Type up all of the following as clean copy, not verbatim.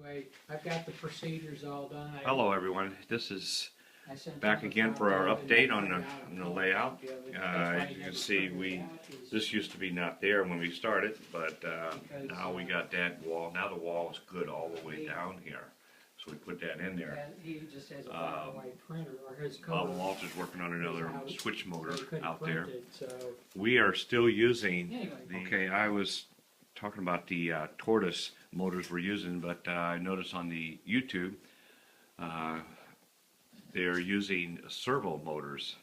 Anyway, I've got the procedures all done. Hello everyone, this is I sent back them a again for our copy and update I on got the a layout. copy of it. That's why As he you never can see, printed it out, is this used to be not there when we started, but now we got that wall. Now the wall is good all the way down here, so we put that in there. and he just has a black and white printer, or his Bob cover. Walters working on another switch motor They couldn't out print there. it, so We are still using anyway. okay, I was talking about the Tortoise motors we're using, but I noticed on the YouTube they're using servo motors,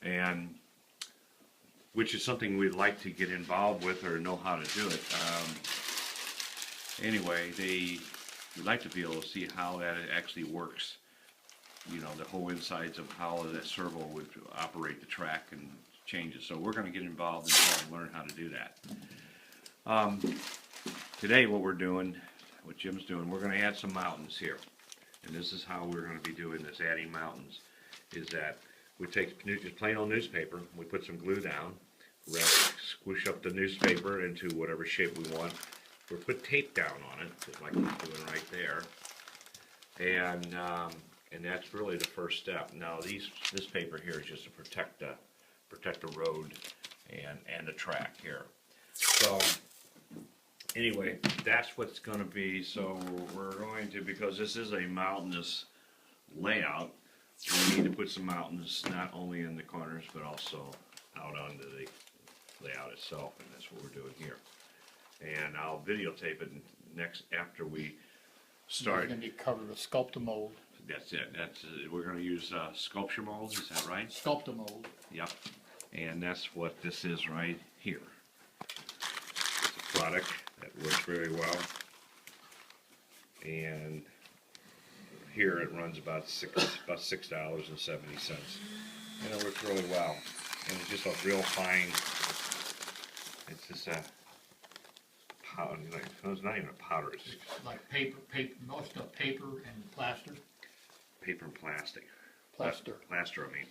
and which is something we'd like to get involved with or know how to do it. Anyway, we'd like to be able to see how that actually works. You know, the whole insides of how that servo would operate the track and changes. So we're going to get involved and try to learn how to do that. Today what we're doing, what Jim's doing, we're going to add some mountains here. And this is how we're going to be doing this, adding mountains, is that we take just plain old newspaper, we put some glue down, squish up the newspaper into whatever shape we want. We put tape down on it, just like he's doing right there. And that's really the first step. Now this paper here is just to protect the road and the track here. So anyway, that's what's going to be. So we're going to, because this is a mountainous layout, we need to put some mountains not only in the corners but also out onto the layout itself, and that's what we're doing here. And I'll videotape it next after we start. It's going to be covered with Sculptamold. That's it. We're going to use sculpture mold. Is that right? Sculptamold. Yep. And that's what this is right here. It's a product that works very well. And here it runs about $6.70, and it works really well. And it's just a real fine. It's just a powder. It's not even a powder. It's Like paper, most of paper and plaster. paper and plastic. Plaster. Plaster, I mean.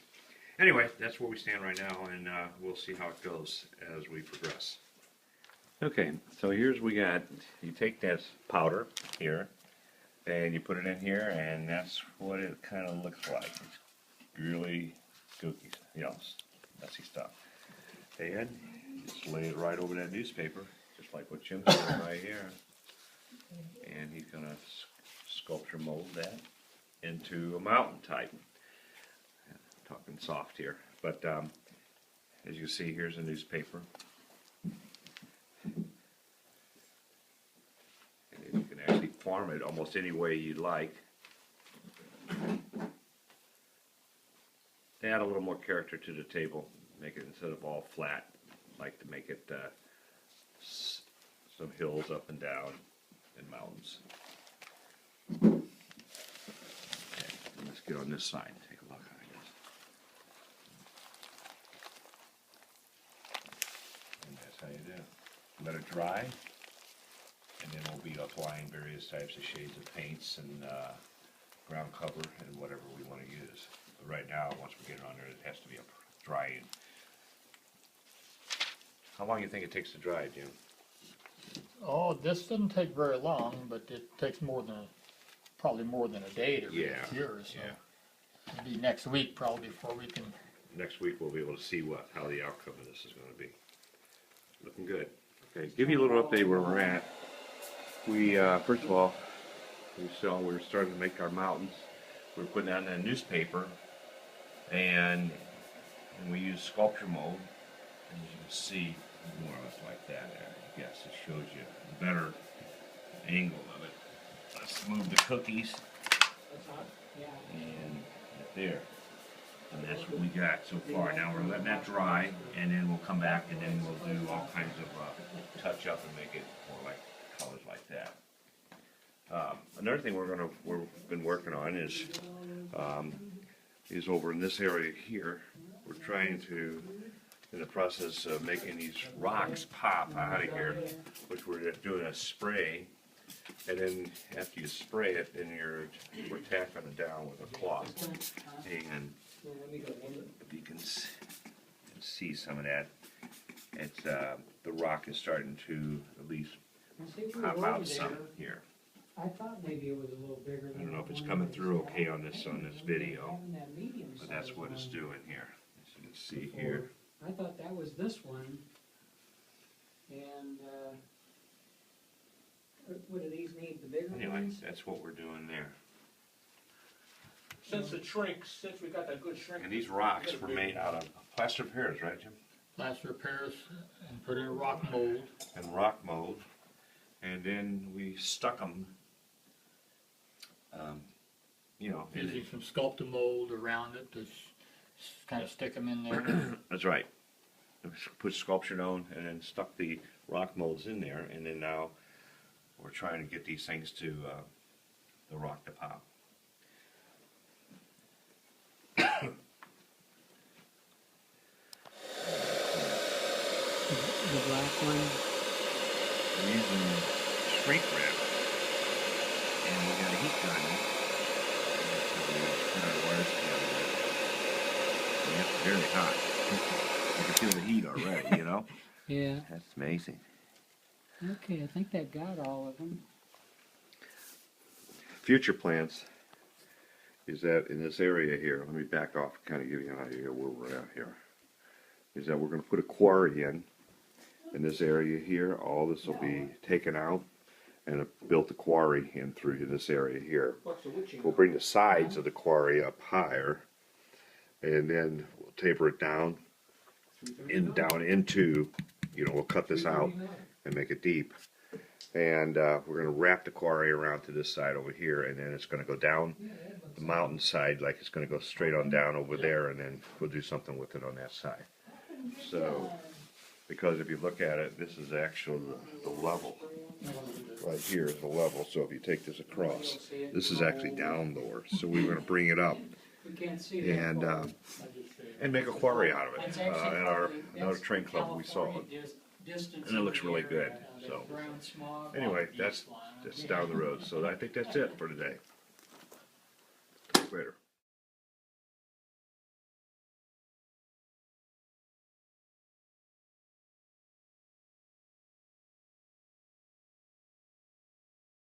Anyway, that's where we stand right now, and we'll see how it goes as we progress. Okay, so here's we got, you take this powder here, and you put it in here, and that's what it kind of looks like. It's really gooky, you know, messy stuff. And just lay it right over that newspaper, just like what Jim's doing right here. And he's going to sculpture mold that into a mountain type. Talking soft here, but as you see, here's a newspaper. And you can actually form it almost any way you'd like. Add a little more character to the table, make it instead of all flat, like to make it some hills up and down and mountains. Okay, let's get on this side. Take a look. And that's how you do it. Let it dry, and then we'll be applying various types of shades of paints and ground cover and whatever we want to use. But right now, once we get it on there, it has to be drying. How long do you think it takes to dry, Jim? Oh, this doesn't take very long, but it takes probably more than a day to cure. So it'll be next week probably before we can. Next week we'll be able to see how the outcome of this is going to be. Looking good. Okay, give you a little update where we're at. We first of all, we're starting to make our mountains. We're putting that in a newspaper, and we use sculpture mold. And as you can see, more or less like that. I guess it shows you a better angle of it. Let's move the cookies, and right there. And that's what we got so far. Now we're letting that dry, and then we'll come back, and then we'll do all kinds of touch up and make it more like colors like that. Another thing we've been working on is over in this area here. We're trying to, in the process of making these rocks pop out of here, which we're doing a spray. And then after you spray it, then we're tacking it down with a cloth. And if you can see some of that, it's the rock is starting to at least pop out some here. I thought maybe it was a little bigger than. I don't know if the it's one coming that through was okay out. on this I didn't video, remember having that medium but that's sized what it's one doing here. As you can see before. here. I thought that was this one. And, what do these need, the bigger Anyway, ones? that's what we're doing there. Since it shrinks, since we got that good shrink. And these rocks were made out of plaster of Paris, right, Jim? Plaster of Paris and put in a rock mold. And rock mold. And then we stuck them, you know, in Using some sculpted mold around it to kind of stick them in there. That's right. Put sculpture on and then stuck the rock molds in there, and then now we're trying to get these things to the rock to pop. The black one? We're using shrink wrap, and we got a heat gun. So we put our wires together. And it's very hot. You can feel the heat already, you know? Yeah, That's amazing. okay, I think that got all of them. Future plans is that in this area here, let me back off and kind of give you an idea where we're at here, is that we're going to put a quarry in this area here. All this will be taken out and built a quarry in through this area here. What's the witching? We'll bring the sides of the quarry up higher, and then we'll taper it down down into, you know, we'll cut this out and make it deep. And we're going to wrap the quarry around to this side over here, and then it's going to go down the mountainside, like it's going to go straight on down over there, and then we'll do something with it on that side. So, because if you look at it, this is actually the level. Right here is the level, so if you take this across, this is actually down lower. So we're going to bring it up We can't see that and far. and make a quarry out of it. That's actually At our probably- another that's train club we saw it. California distance And it looks really over there, good, the so. brown smog. Anyway, that's down the road. So I think that's it for today. Later.